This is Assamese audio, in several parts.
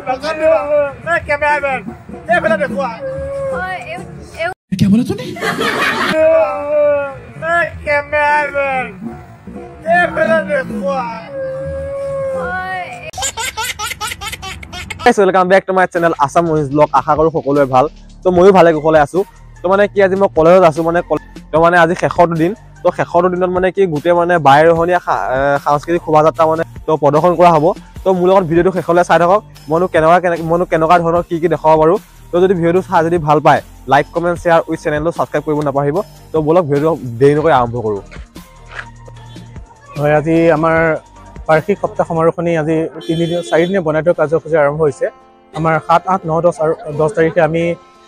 कैमरामैन ये पहले देखो क्या बोला तूने कैमरामैन ये पहले देखो welcome back to my channel Assam मुहिज ब्लॉग आशा करू সকলোৱে ভাল তো ময়ো ভালে কুশলে আছো তো মানে কি আজি মই কলেজত আছো মানে তো মানে আজি শেষৰ দিন তো শেষৰ দিনত মানে কি গুটে মানে বাইৰহনীয়া সাংস্কৃতিক শোভাযাত্ৰা মানে তো প্ৰদৰ্শন কৰা হ'ব তো মোৰ লগত ভিডিওটো শেষলৈ চাই থাকক মনো কেনেকুৱা ধৰণৰ কি দেখাব পাৰো তো যদি ভিডিওটো চাই যদি ভাল পায় লাইক কমেন্ট শেয়াৰ উই চেনেলটো সাবস্ক্ৰাইব কৰিব নাপাহৰিব তো বলক ভিডিওটো দেৰি নকৰি আৰম্ভ কৰো হয় আজি আমাৰ বাৰ্ষিক সপ্তাহ সমাৰোহণি আজি 4 দিনীয়া বনাইটো কাৰ্যসূচী আৰম্ভ হৈছে আমাৰ 7 8 9 10 আৰু 10 তাৰিখে আমি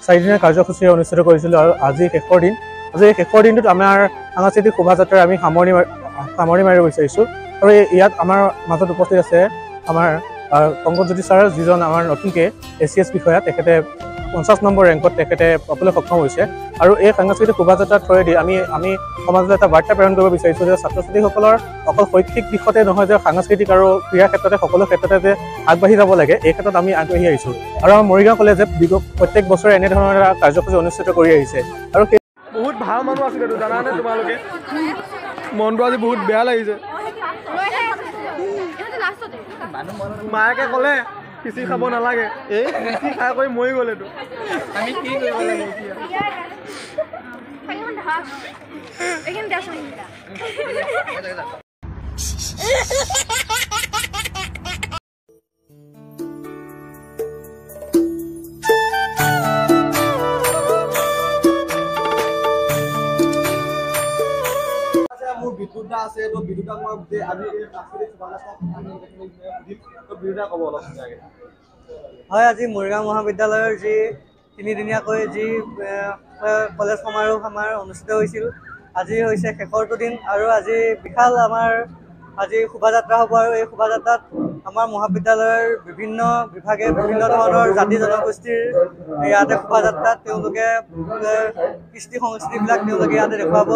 4 দিনীয়া কাৰ্যসূচী অনুষ্ঠিত কৰিছিলো আৰু আজি শেষৰ দিন আজি শেষৰ দিনটোত আমাৰ সাংস্কৃতিক শোভাযাত্ৰাৰ আমি সামৰণি মাৰিব বিচাৰিছো আৰু ইয়াত আমাৰ মাজত উপস্থিত আছে আমাৰ পংকজজ্যোতি ছাৰ যিজন আমাৰ নতুনকৈ এছিএছ বিষয়া তেখেতে 50 নম্বৰ ৰেংকত তেখেতে পাবলৈ সক্ষম হৈছে আৰু এই সাংস্কৃতিক শোভাযাত্ৰাৰ থ্ৰুৱেদি আমি সমাজলৈ এটা বাৰ্তা প্ৰেৰণ কৰিব বিচাৰিছোঁ যে ছাত্ৰ ছাত্ৰীসকলৰ অকল শৈক্ষিক দিশতে নহয় যে সাংস্কৃতিক আৰু ক্ৰীড়া ক্ষেত্ৰতে সকলো ক্ষেত্ৰতে যে আগবাঢ়ি যাব লাগে এই ক্ষেত্ৰত আমি আগবাঢ়ি আহিছোঁ আৰু আমাৰ মৰিগাঁও কলেজে প্ৰত্যেক বছৰে এনেধৰণৰ এটা কাৰ্যসূচী অনুষ্ঠিত কৰি আহিছে আৰু বহুত ভাল মানুহ আছিল তো জানানে তোমালোকে মনটো আজি বহুত বেয়া লাগিছে মায়েকে ক'লে পিচি খাব নালাগে এই পিচি খাই কৰি মৰি গ'লেতো আমি কি কৰিব লাগে মোৰ বিদ্যুৎ আছে তো বিদ্যুৎ মই আজি ক'ব অলপ হয় আজি মৰিগাঁও মহাবিদ্যালয়ৰ যি 3 দিনীয়াকৈ যি কলেজ সমাৰোহ আমাৰ অনুষ্ঠিত হৈছিল আজি হৈছে শেষৰটো দিন আৰু আজি বিশাল আমাৰ আজি শোভাযাত্ৰা হ'ব আৰু এই শোভাযাত্ৰাত আমাৰ মহাবিদ্যালয়ৰ বিভিন্ন বিভাগে বিভিন্ন ধৰণৰ জাতি জনগোষ্ঠীৰ ইয়াতে শোভাযাত্ৰাত তেওঁলোকে কৃষ্টি সংস্কৃতিবিলাক তেওঁলোকে ইয়াতে দেখুৱাব